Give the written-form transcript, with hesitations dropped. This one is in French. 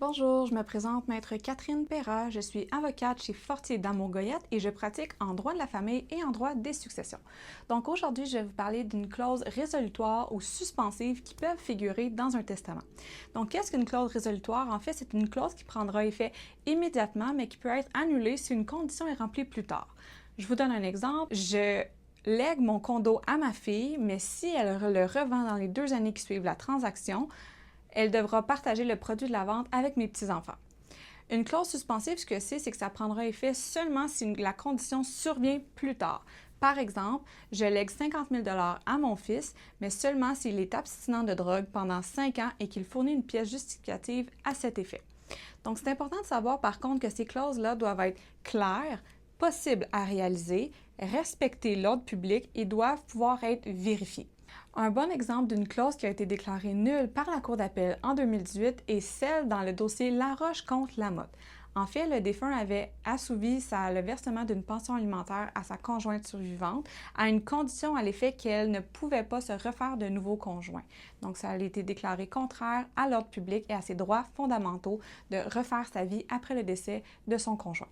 Bonjour, je me présente Maître Catherine Perra. Je suis avocate chez Fortier Damour-Goyette et je pratique en droit de la famille et en droit des successions. Donc aujourd'hui, je vais vous parler d'une clause résolutoire ou suspensive qui peuvent figurer dans un testament. Donc qu'est-ce qu'une clause résolutoire? En fait, c'est une clause qui prendra effet immédiatement, mais qui peut être annulée si une condition est remplie plus tard. Je vous donne un exemple. Je lègue mon condo à ma fille, mais si elle le revend dans les 2 années qui suivent la transaction, elle devra partager le produit de la vente avec mes petits-enfants. Une clause suspensive, ce que c'est que ça prendra effet seulement si la condition survient plus tard. Par exemple, je lègue 50 000 à mon fils, mais seulement s'il est abstinent de drogue pendant 5 ans et qu'il fournit une pièce justificative à cet effet. Donc, c'est important de savoir par contre que ces clauses-là doivent être claires, possibles à réaliser, respecter l'ordre public et doivent pouvoir être vérifiées. Un bon exemple d'une clause qui a été déclarée nulle par la Cour d'appel en 2018 est celle dans le dossier Laroche contre Lamotte. En fait, le défunt avait assouvi le versement d'une pension alimentaire à sa conjointe survivante à une condition à l'effet qu'elle ne pouvait pas se refaire de nouveau conjoint. Donc, ça a été déclaré contraire à l'ordre public et à ses droits fondamentaux de refaire sa vie après le décès de son conjoint.